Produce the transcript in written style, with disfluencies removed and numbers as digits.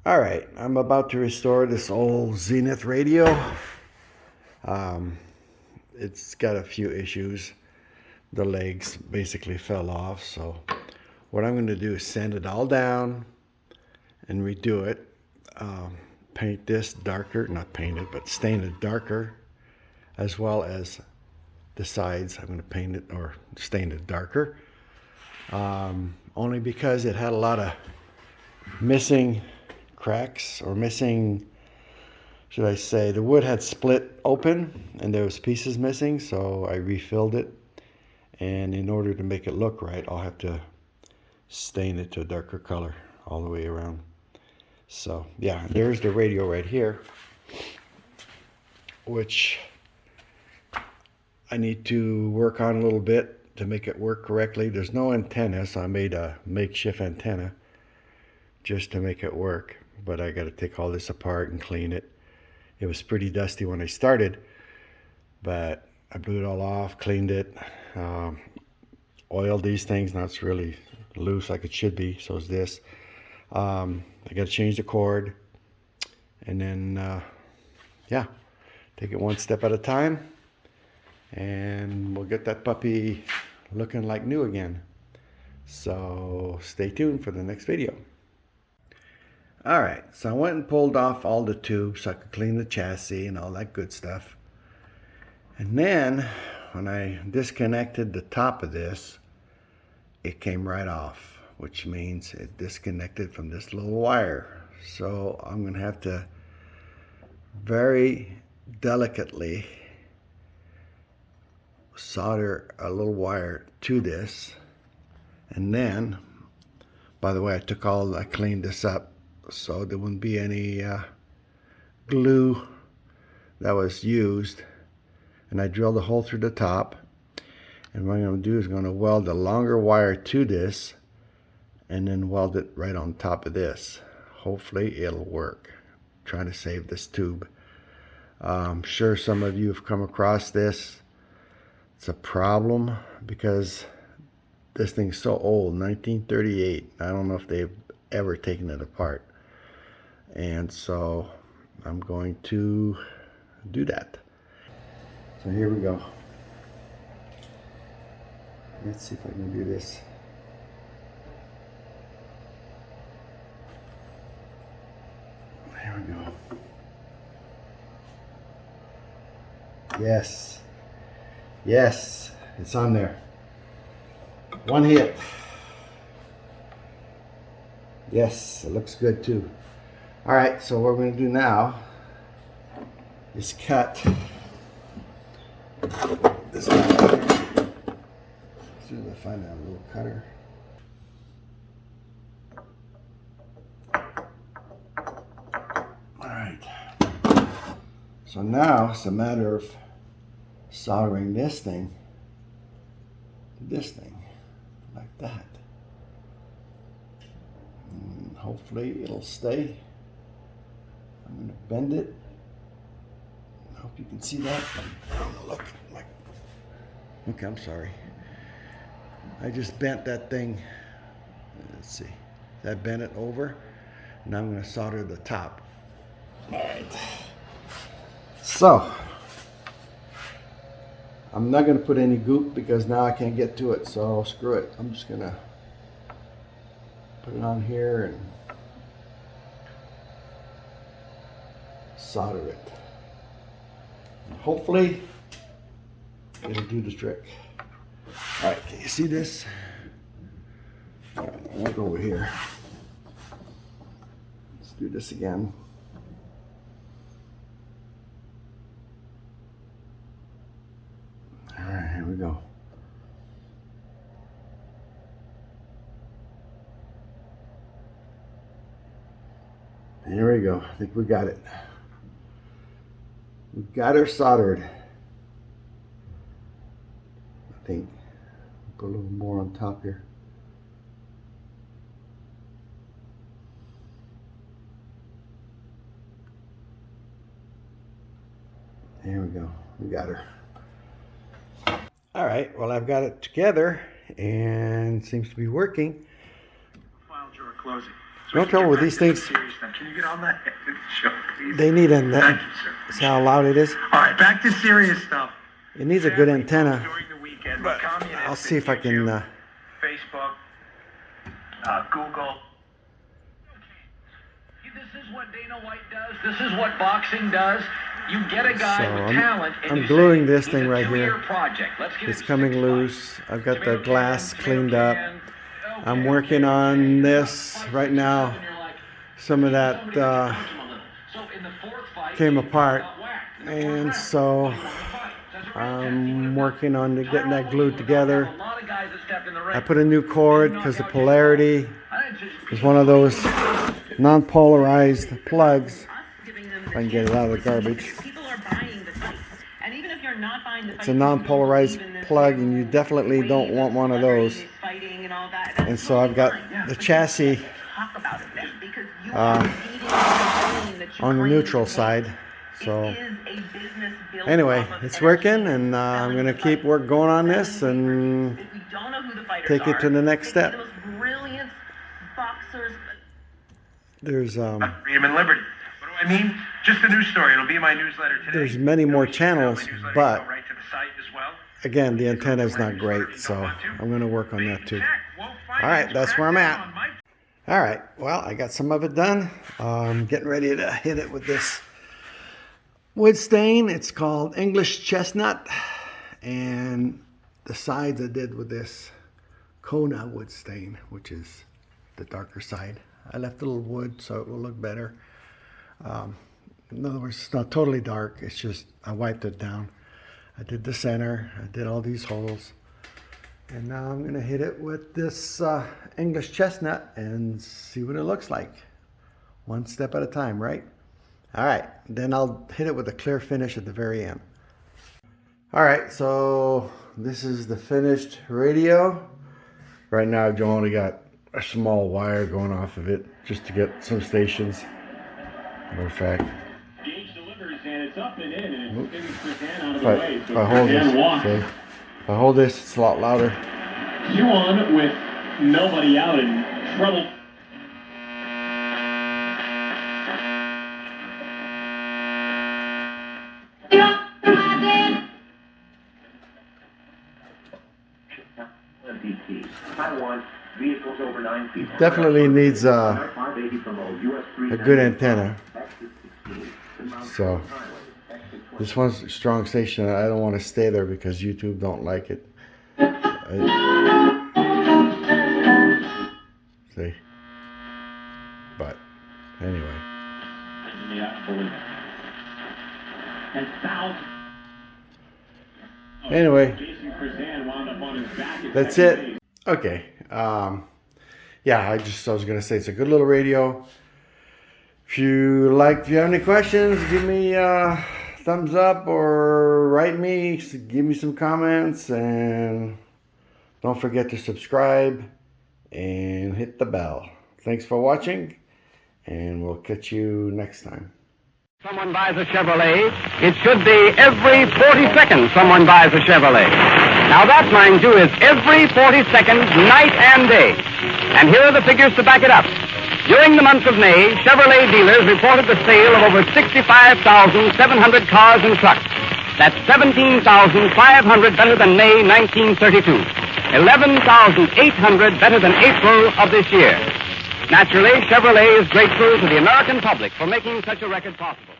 All right, I'm about to restore this old Zenith radio. It's got a few issues. The legs basically fell off, so what I'm going to do is sand it all down and redo it. Paint this darker, not paint it, but stain it darker, as well as the sides. I'm going to paint it or stain it darker, only because it had a lot of missing cracks, or missing, should I say, the wood had split open and there was pieces missing, so I refilled it. And in order to make it look right, I'll have to stain it to a darker color all the way around. So yeah, there's the radio right here, which I need to work on a little bit to make it work correctly. There's no antenna, so I made a makeshift antenna just to make it work. But I got to take all this apart and clean it. It was pretty dusty when I started, but I blew it all off, cleaned it, oiled these things. Now it's really loose like it should be, so is this. I got to change the cord, and then yeah, take it one step at a time, and we'll get that puppy looking like new again. So stay tuned for the next video. All right, so I went and pulled off all the tubes so I could clean the chassis and all that good stuff. And then when I disconnected the top of this, it came right off, which means it disconnected from this little wire. So I'm going to have to very delicately solder a little wire to this. And then, by the way, I cleaned this up so there wouldn't be any glue that was used. And I drilled a hole through the top. And what I'm going to do is I'm going to weld a longer wire to this and then weld it right on top of this. Hopefully it'll work. I'm trying to save this tube. I'm sure some of you have come across this. It's a problem because this thing's so old, 1938. I don't know if they've ever taken it apart. And so I'm going to do that. So here we go. Let's see if I can do this. There we go. Yes. Yes, it's on there. One hit. Yes, it looks good too. All right, so what we're going to do now is cut this one. As soon as I find that little cutter. All right. So now it's a matter of soldering this thing to this thing, like that. And hopefully it'll stay. I'm going to bend it. I hope you can see that. Look, okay, I'm sorry. I just bent that thing. Let's see. That bent it over. And I'm going to solder the top. All right. So, I'm not going to put any goop because now I can't get to it. So screw it. I'm just going to put it on here and solder it. And hopefully it'll do the trick. All right, can you see this? All right, I won't go over here. Let's do this again. All right, here we go. There we go. I think we got it. We got her soldered. I think. Put a little more on top here. There we go. We got her. All right. Well, I've got it together and it seems to be working. File drawer closing. No trouble with these things. Can you get on that show, please? They need an Thank you, sir. See how loud it is? All right, back to serious stuff. It needs a good antenna. During the weekend, But communists I'll see if I can... Facebook, Google. This is what Dana White does. This is what boxing does. You get a guy with talent. I'm gluing this thing right here. Let's get It's coming loose. I've got the glass cleaned up. I'm working on this right now. Some of that came apart, and so I'm working on getting that glued together. I put a new cord because the polarity is one of those non-polarized plugs. If I can get it out of the garbage. It's a non-polarized plug, and you definitely don't want one of those. And so I've got the chassis on the neutral side. So anyway, it's working, and I'm going to keep going on this and take it to the next step. There's freedom and liberty. What do I mean? Just a news story. It'll be in my newsletter today. There's many more channels, but again, the antenna is not great, so I'm going to work on that too. All right, that's where I'm at. All right, well, I got some of it done. I'm getting ready to hit it with this wood stain. It's called English chestnut, and the sides I did with this Kona wood stain, which is the darker side. I left a little wood so it will look better. In other words, it's not totally dark. It's just I wiped it down. I did the center. I did all these holes. And now I'm going to hit it with this English chestnut and see what it looks like. One step at a time, right? All right. Then I'll hit it with a clear finish at the very end. All right. So this is the finished radio. Right now I've only got a small wire going off of it just to get some stations. Matter of fact. If I hold this, see, if I hold this, it's a lot louder. You on with nobody out in trouble. Definitely needs a good antenna. So this one's a strong station. I don't want to stay there because YouTube don't like it. See? But anyway. Anyway, that's it. Okay. Yeah, I was gonna say it's a good little radio. If you have any questions, give me a thumbs up or write me, give me some comments, and don't forget to subscribe and hit the bell. Thanks for watching, and we'll catch you next time. Someone buys a Chevrolet, it should be every 40 seconds someone buys a Chevrolet. Now that, mind you, is every 40 seconds, night and day. And here are the figures to back it up. During the month of May, Chevrolet dealers reported the sale of over 65,700 cars and trucks. That's 17,500 better than May 1932. 11,800 better than April of this year. Naturally, Chevrolet is grateful to the American public for making such a record possible.